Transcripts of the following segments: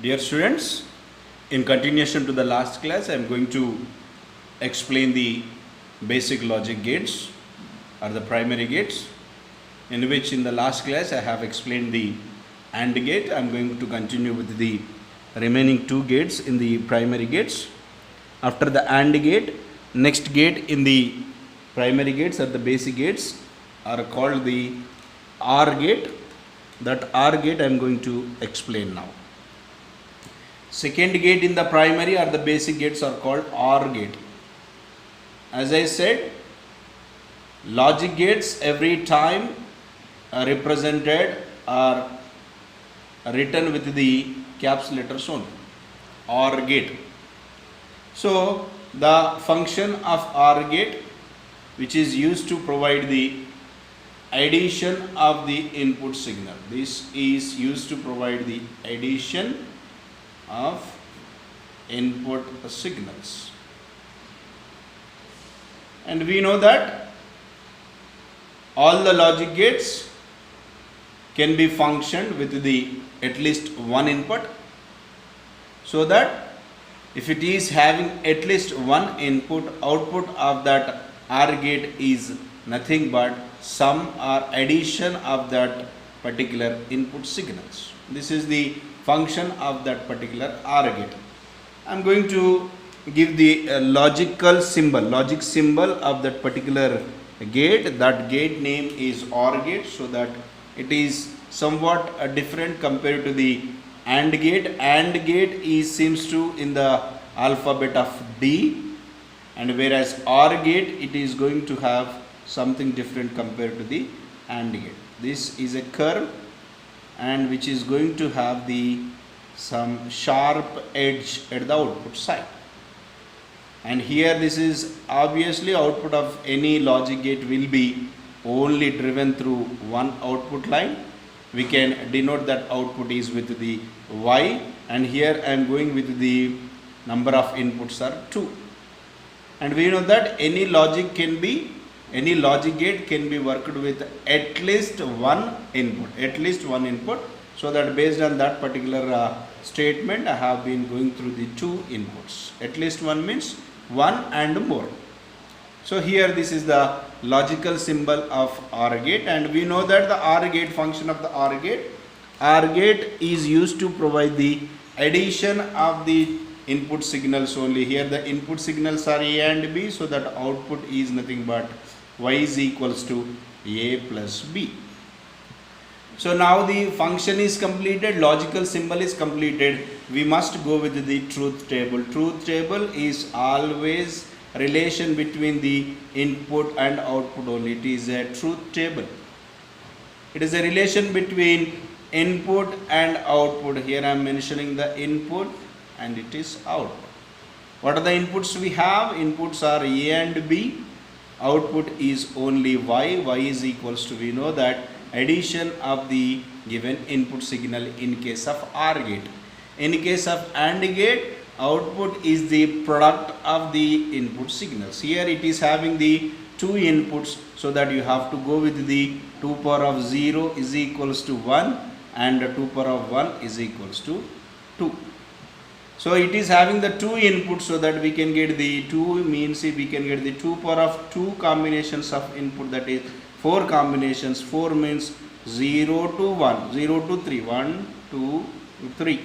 Dear students, in continuation to the last class, I am going to explain the basic logic gates or the primary gates, in which in the last class I have explained the AND gate. I am going to continue with the remaining two gates in the primary gates. After the AND gate, next gate in the primary gates or the basic gates are called the OR gate. That OR gate I am going to explain now. Second gate in the primary or the basic gates are called OR gate. As I said, logic gates every time are represented or written with the caps letters only. OR gate. So the function of OR gate, which is used to provide the addition of the input signal. This is used to provide the addition of input signals. And we know that all the logic gates can be functioned with the at least one input, so that if it is having at least one input, output of that OR gate is nothing but sum or addition of that particular input signals. This is the function of that particular OR gate. I am going to give the logic symbol of that particular gate. That gate name is OR gate, so that it is somewhat different compared to the AND gate. AND gate seems to in the alphabet of D, and whereas OR gate it is going to have something different compared to the AND gate. This is a curve and which is going to have the some sharp edge at the output side. And here this is obviously output of any logic gate will be only driven through one output line. We can denote that output is with the Y, and here I am going with the number of inputs are 2. And we know that any logic gate can be worked with at least one input, so that based on that particular statement I have been going through the two inputs. At least one means one and more. So here this is the logical symbol of OR gate, and we know that the OR gate function of the OR gate is used to provide the addition of the input signals only. Here the input signals are A and B, so that output is nothing but Y is equals to A plus B. So now the function is completed, logical symbol is completed. We must go with the truth table. Truth table is always relation between the input and output only. It is a truth table. It is a relation between input and output. Here I am mentioning the input and it is output. What are the inputs we have? Inputs are A and B. Output is only Y. Y is equals to, we know that, addition of the given input signal in case of OR gate. In case of AND gate, output is the product of the input signals. Here it is having the two inputs, so that you have to go with the 2 power of 0 is equals to 1 and 2 power of 1 is equals to 2. So it is having the two inputs, so that we can get the 2 means we can get the 2 power of 2 combinations of input, that is 4 combinations. 4 means 0 to 1, 0 to 3, 1, 2, 3.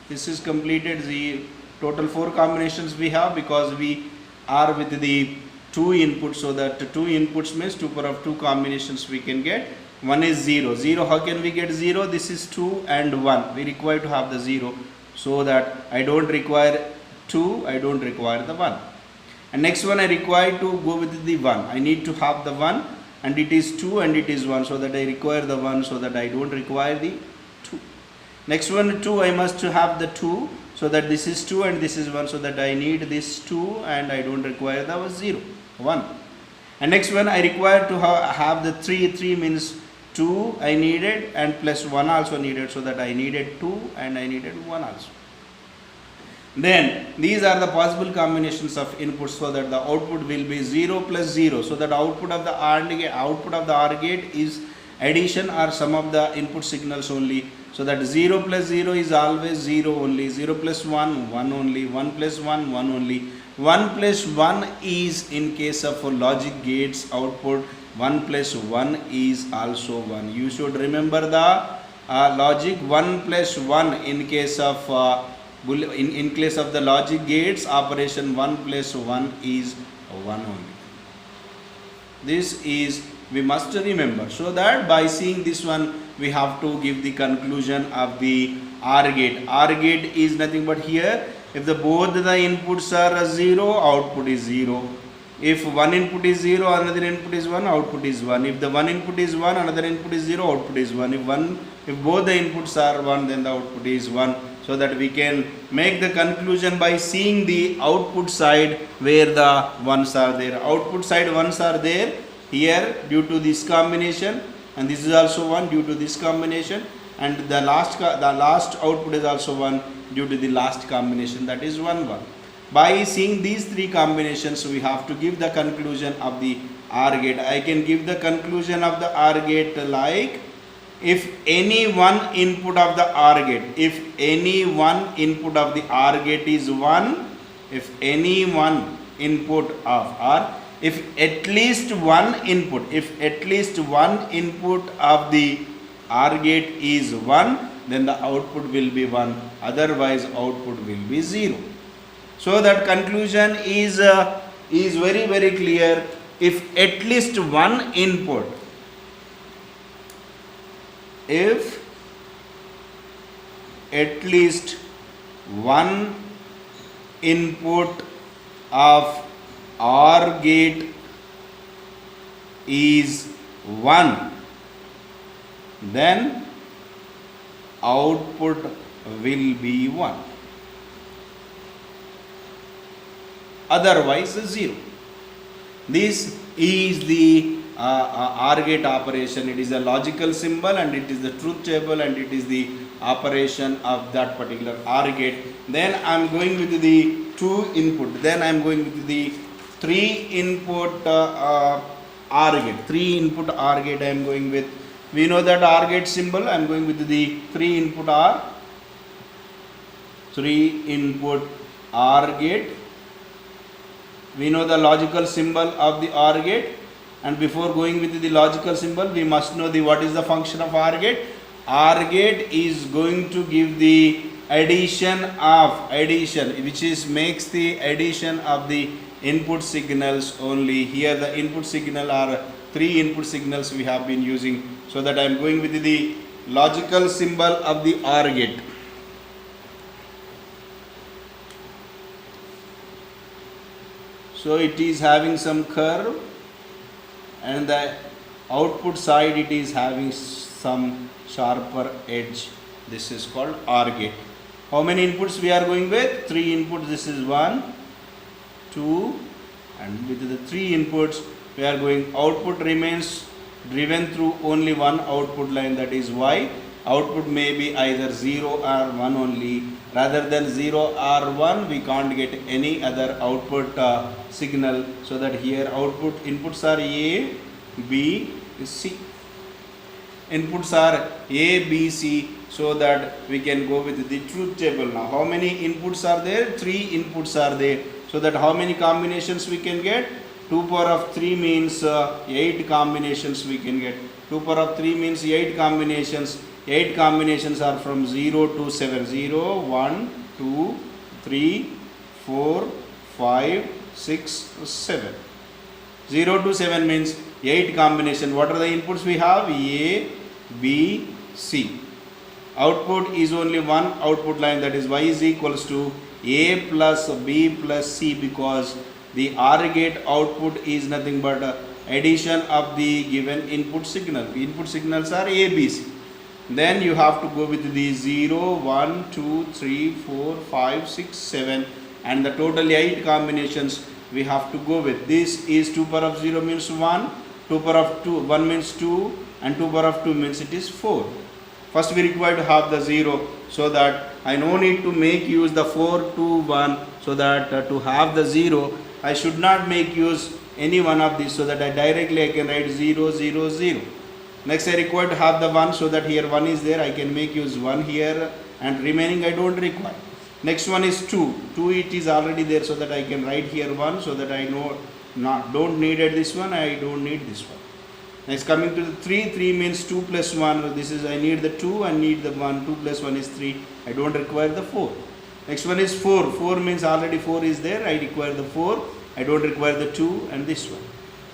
This is completed. The total 4 combinations we have, because we are with the 2 inputs, so that 2 inputs means 2 power of 2 combinations we can get. 1 is 0. 0, how can we get 0? This is 2 and 1. We require to have the 0. So that I don't require 2, I don't require the 1. And next one I require to go with the 1. I need to have the 1, and it is 2 and it is 1, so that I require the 1, so that I don't require the 2. Next one 2, I must have the 2, so that this is 2 and this is 1, so that I need this 2 and I don't require the 0, 1. And next one I require to have the 3. 3 means 2 I needed and plus 1 also needed, so that I needed 2 and I needed 1 also. Then these are the possible combinations of inputs, so that the output will be 0 plus 0, so that output of the OR gate is addition or sum of the input signals only. So that 0 plus 0 is always 0 only, 0 plus 1, 1 only, 1 plus 1, 1 only. 1 plus 1 is in case of logic gates output, 1 plus 1 is also 1. You should remember the logic 1 plus 1 in case of in case of the logic gates operation, 1 plus 1 is 1 only. This is we must remember. So that by seeing this one, we have to give the conclusion of the OR gate. OR gate is nothing but here, if the both the inputs are 0, output is 0. If one input is 0, another input is 1, output is 1. If the one input is 1, another input is 0, output is 1. If both the inputs are 1, then the output is 1. So that we can make the conclusion by seeing the output side where the ones are there. Output side ones are there here due to this combination, and this is also 1 due to this combination, and the last output is also 1 due to the last combination, that is 1 1. By seeing these three combinations, we have to give the conclusion of the OR gate. I can give the conclusion of the OR gate like, if any one input of the OR gate, if any one input of the OR gate is 1, if any one input of OR, if at least one input, if at least one input of the OR gate is 1, then the output will be 1, otherwise output will be 0. So that conclusion is very very clear. If at least one input, if at least one input of OR gate is 1, then output will be 1, otherwise 0. This is the OR gate operation. It is a logical symbol and it is the truth table and it is the operation of that particular OR gate. Then I am going with the 2 input. Then I am going with the 3 input OR gate. 3 input OR gate I am going with. We know that OR gate symbol. I am going with the 3 input OR. 3 input OR gate. We know the logical symbol of the OR gate, and before going with the logical symbol, we must know the what is the function of OR gate. OR gate is going to give the addition, which is makes the addition of the input signals only. Here the input signal are 3 input signals we have been using. So that I am going with the logical symbol of the OR gate. So it is having some curve, and the output side it is having some sharper edge. This is called OR gate. How many inputs we are going with? 3 inputs. This is 1, 2, and with the 3 inputs we are going. Output remains driven through only one output line, that is Y. Output may be either 0 or 1 only. Rather than 0 or 1, we can't get any other output signal. So that here output inputs are A, B, C. Inputs are A, B, C. So that we can go with the truth table now. How many inputs are there? 3 inputs are there. So that how many combinations we can get? 2 power of 3 means 8 combinations we can get. 2 power of 3 means 8 combinations. 8 combinations are from 0 to 7. 0, 1, 2, 3, 4, 5, 6, 7. 0 to 7 means 8 combination. What are the inputs we have? A, B, C. Output is only one output line, that is Y is equals to A plus B plus C, because the OR gate output is nothing but addition of the given input signal. The input signals are A, B, C. Then you have to go with the 0, 1, 2, 3, 4, 5, 6, 7, and the total 8 combinations we have to go with. This is 2 power of 0 means 1, 2 power of 2, 1 means 2, and 2 power of 2 means it is 4. First we require to have the 0, so that I no need to make use the 4, 2, 1, so that to have the 0, I should not make use any one of these, so that I can write 0, 0, 0. Next I require to have the 1, so that here 1 is there, I can make use 1 here, and remaining I don't require. Next one is 2. 2 it is already there, so that I can write here 1, so that I know don't needed this one, I don't need this one. Next coming to the 3. 3 means 2 plus 1. This is I need the 2 and need the 1. 2 plus 1 is 3. I don't require the 4. Next one is 4. 4 means already 4 is there. I require the 4. I don't require the 2 and this one.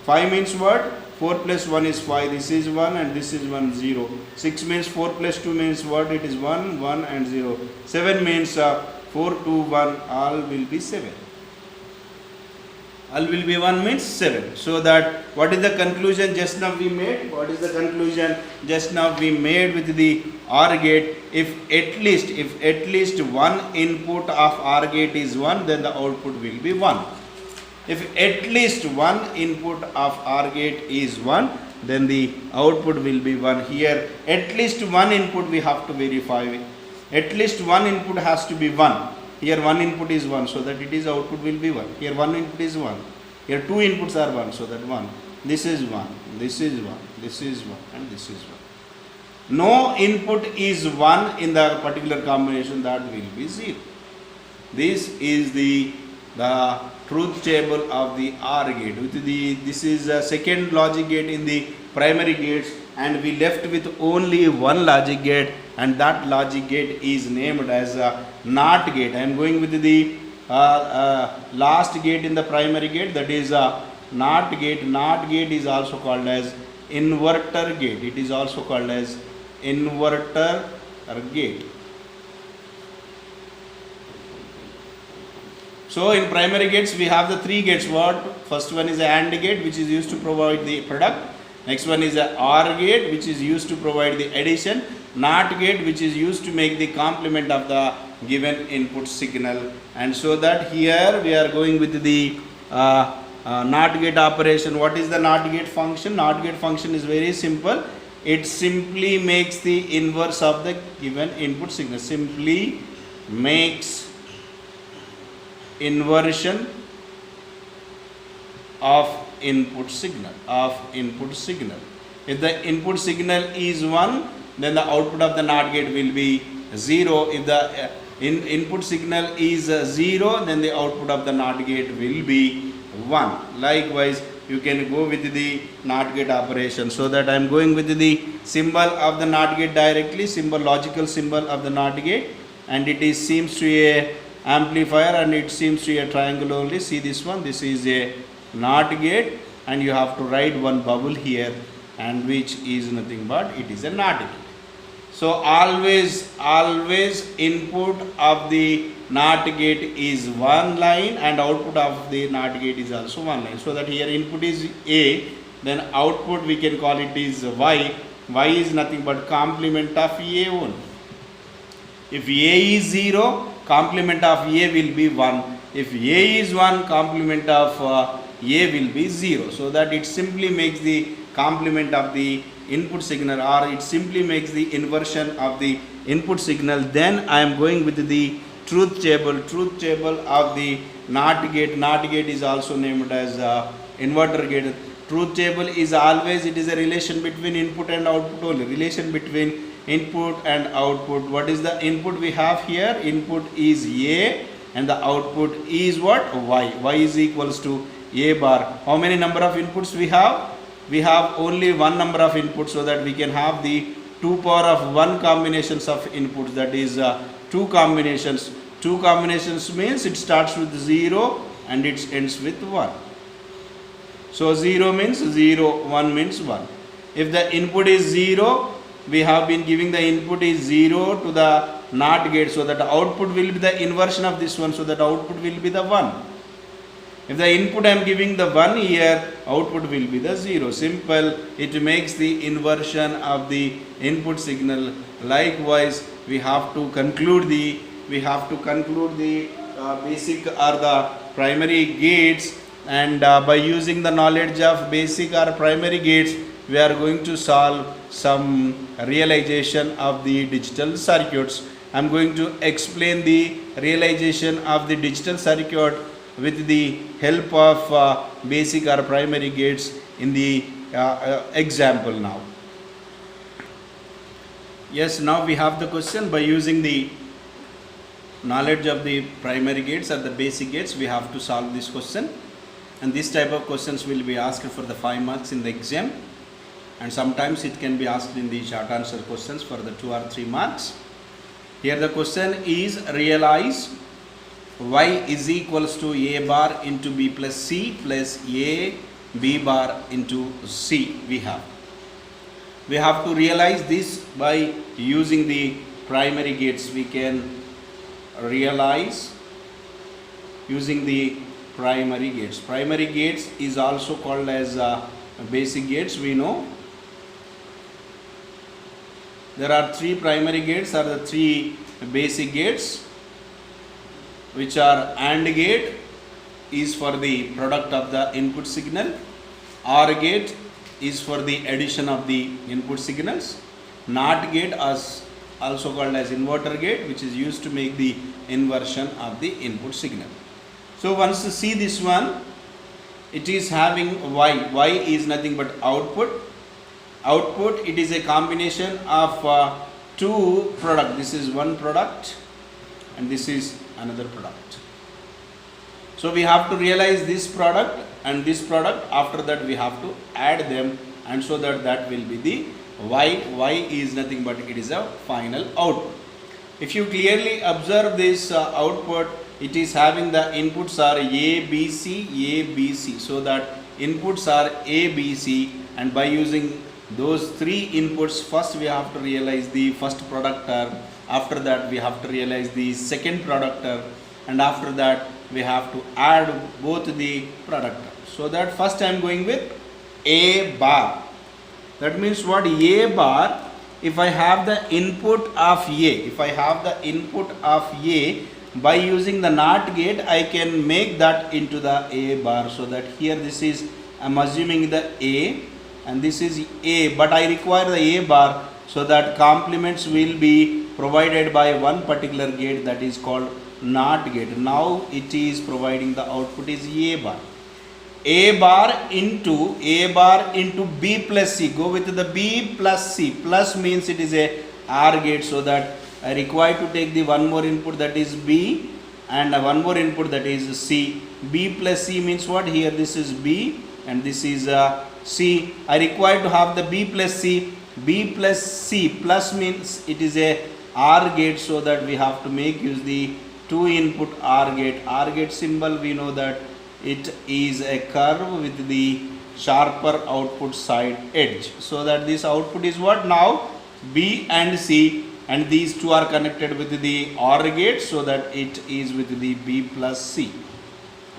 5 means what? 4 plus 1 is 5. This is 1 and this is 1, 0. 6 means 4 plus 2 means what? It is 1, 1 and 0. 7 means 4, 2, 1. All will be 7. All will be 1 means 7. So that what is the conclusion just now we made? What is the conclusion just now we made with the OR gate? If at least one input of OR gate is 1, then the output will be 1. If at least one input of OR gate is 1, then the output will be 1. Here at least one input we have to verify. At least one input has to be 1. Here one input is 1, so that it is output will be 1. Here one input is 1. Here two inputs are 1, so that 1. This is 1, this is 1, this is 1 and this is 1. No input is 1 in the particular combination, that will be 0. This is the truth table of the OR gate. This is a second logic gate in the primary gates, and we left with only one logic gate, and that logic gate is named as a NOT gate. I am going with the last gate in the primary gate, that is a NOT gate. NOT gate is also called as inverter gate. It is also called as inverter gate. So in primary gates we have the three gates. What? First one is a AND gate, which is used to provide the product. Next one is a OR gate, which is used to provide the addition. NOT gate, which is used to make the complement of the given input signal. And so that here we are going with the NOT gate operation. What is the NOT gate function? NOT gate function is very simple. It simply makes the inverse of the given input signal. Simply makes inversion of input signal. If the input signal is 1, then the output of the NOT gate will be 0. If the input signal is 0, then the output of the NOT gate will be 1. Likewise, you can go with the NOT gate operation. So that I am going with the symbol of the NOT gate directly, logical symbol of the NOT gate, and it seems to be a amplifier, and it seems to be a triangle only. See this one, this is a NOT gate, and you have to write one bubble here, and which is nothing but it is a NOT gate. So always input of the NOT gate is one line, and output of the NOT gate is also one line. So that here input is A, then output we can call it is Y. Y is nothing but complement of A only. If A is 0, complement of A will be 1. If A is 1, complement of A will be 0. So that it simply makes the complement of the input signal, or it simply makes the inversion of the input signal. Then I am going with the truth table of the NOT gate. NOT gate is also named as inverter gate. Truth table is always, it is a relation between input and output only. Relation between input and output. What is the input we have here? Input is A, and the output is what? Y. Y is equals to A bar. How many number of inputs we have? We have only one number of inputs, so that we can have the 2 power of 1 combinations of inputs, that is 2 combinations. 2 combinations means it starts with 0 and it ends with 1. So 0 means 0, 1 means 1. If the input is 0, we have been giving the input is 0 to the NOT gate, so that the output will be the inversion of this one, so that output will be the 1. If the input I am giving the 1 here, output will be the 0. Simple, it makes the inversion of the input signal. Likewise, we have to conclude the basic or the primary gates, and by using the knowledge of basic or primary gates, we are going to solve some realization of the digital circuits. I am going to explain the realization of the digital circuit with the help of basic or primary gates in the example now. Yes, now we have the question. By using the knowledge of the primary gates or the basic gates, we have to solve this question. And this type of questions will be asked for the 5 marks in the exam. And sometimes it can be asked in the short answer questions for the 2 or 3 marks. Here the question is, realize y is equals to a bar into b plus c plus a b bar into c. We have to realize this by using the primary gates. We can realize using the primary gates. Primary gates is also called as basic gates. We know there are 3 primary gates or the 3 basic gates, which are AND gate is for the product of the input signal, OR gate is for the addition of the input signals, NOT gate is also called as inverter gate, which is used to make the inversion of the input signal. So once you see this one, it is having y is nothing but output. It is a combination of 2 product. This is one product and this is another product. So we have to realize this product and this product. After that we have to add them, and so that will be the y is nothing but it is a final output. If you clearly observe this output, it is having the inputs are A, B, C. So that inputs are A, B, C, and by using those 3 inputs, first we have to realize the first product term, after that we have to realize the second product term, and after that we have to add both the product terms. So that first I am going with A bar. That means what? A bar, if I have the input of A, by using the NOT gate I can make that into the A bar. So that here this is, I am assuming the A and this is A, but I require the A bar, so that complements will be provided by one particular gate, that is called NOT gate. Now it is providing the output is A bar. A bar into B plus C. Go with the B plus C. Plus means it is a OR gate, so that I require to take the one more input, that is B, and one more input, that is C. B plus C means what? Here this is B and this is C. I require to have the B plus C. B plus C plus means it is a OR gate, so that we have to make use the 2 input OR gate. OR gate symbol, we know that it is a curve with the sharper output side edge. So that this output is what? Now B and C, and these 2 are connected with the OR gate, so that it is with the B plus C.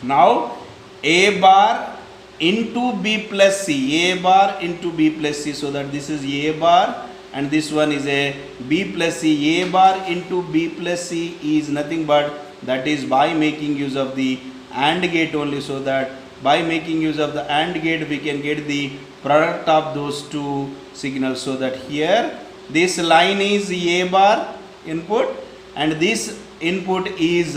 Now A bar into B plus C, A bar into B plus C, so that this is A bar and this one is a B plus C. A bar into B plus C is nothing but that is by making use of the AND gate only, so that by making use of the AND gate we can get the product of those 2 signals. So that here this line is A bar input and this input is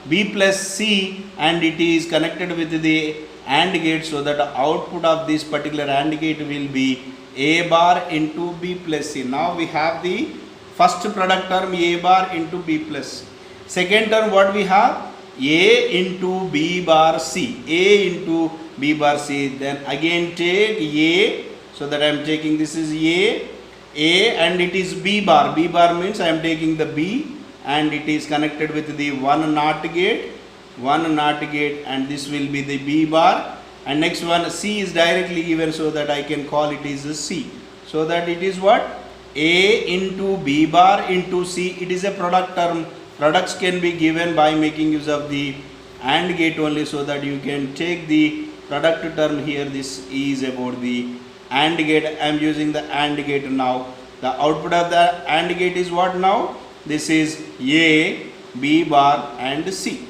B plus C, and it is connected with the AND gate, so that the output of this particular AND gate will be A bar into B plus C. Now we have the first product term A bar into B plus C. Second term what we have? A into B bar C. A into B bar C. Then again take A, so that I am taking this is A and it is B bar. B bar means I am taking the B and it is connected with the one NOT gate, and this will be the B bar, and next one C is directly given, so that I can call it is a C. So that it is what? A into B bar into C. It is a product term. Products can be given by making use of the AND gate only, so that you can take the product term here. This is about the AND gate. I am using the AND gate now. The output of the AND gate is what now? This is A, B bar and C.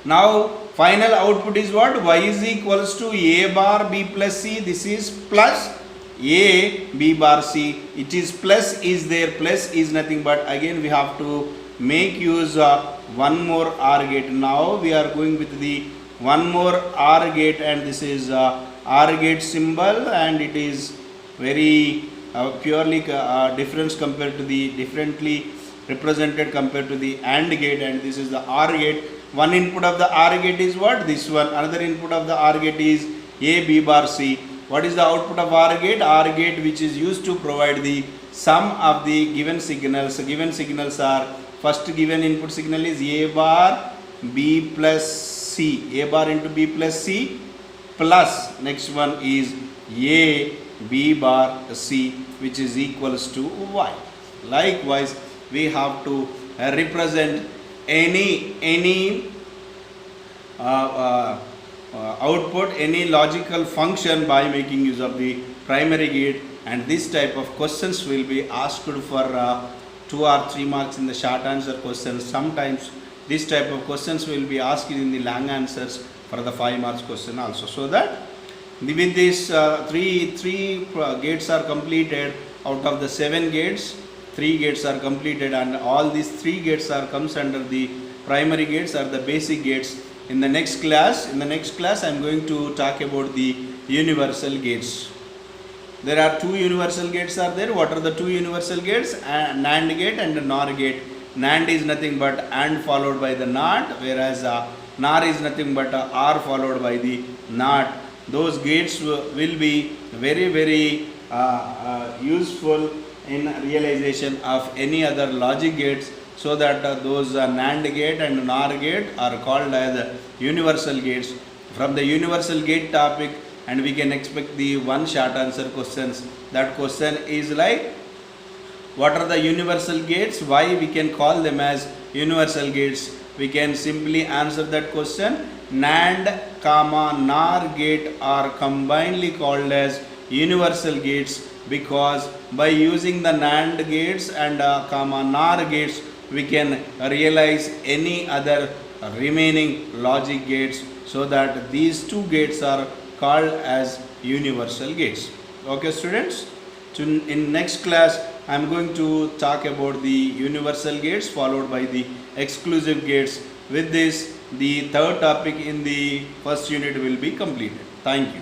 Now final output is what? Y is equals to A bar B plus C. This is plus A B bar C. It is plus is there. Plus is nothing but again we have to make use of one more OR gate. Now we are going with the one more OR gate, and this is OR gate symbol, and it is very purely difference compared to the differently represented compared to the AND gate, and this is the OR gate. One input of the OR gate is what? This one. Another input of the OR gate is A, B bar, C. What is the output of OR gate? OR gate, which is used to provide the sum of the given signals. So given signals are, first given input signal is A bar B plus C. A bar into B plus C, plus next one is A B bar C, which is equals to Y. Likewise, we have to represent any output, any logical function by making use of the primary gate, and this type of questions will be asked for 2 or 3 marks in the short answer questions. Sometimes this type of questions will be asked in the long answers for the 5 marks question also. So that with these three gates are completed, out of the 7 gates, 3 gates are completed, and all these 3 gates are comes under the primary gates or the basic gates. In the next class I am going to talk about the universal gates. There are 2 universal gates are there. What are the 2 universal gates? NAND gate and NOR gate. NAND is nothing but AND followed by the NOT, whereas NOR is nothing but OR followed by the NOT. Those gates will be very useful in realization of any other logic gates, so that those NAND gate and NOR gate are called as universal gates. From the universal gate topic, and we can expect the one short answer questions. That question is like, what are the universal gates? Why we can call them as universal gates? We can simply answer that question. NAND comma NOR gate are combinedly called as universal gates, because by using the NAND gates and comma NOR gates, we can realize any other remaining logic gates, so that these 2 gates are called as universal gates. Okay students, in next class I am going to talk about the universal gates followed by the exclusive gates. With this, the third topic in the first unit will be completed. Thank you.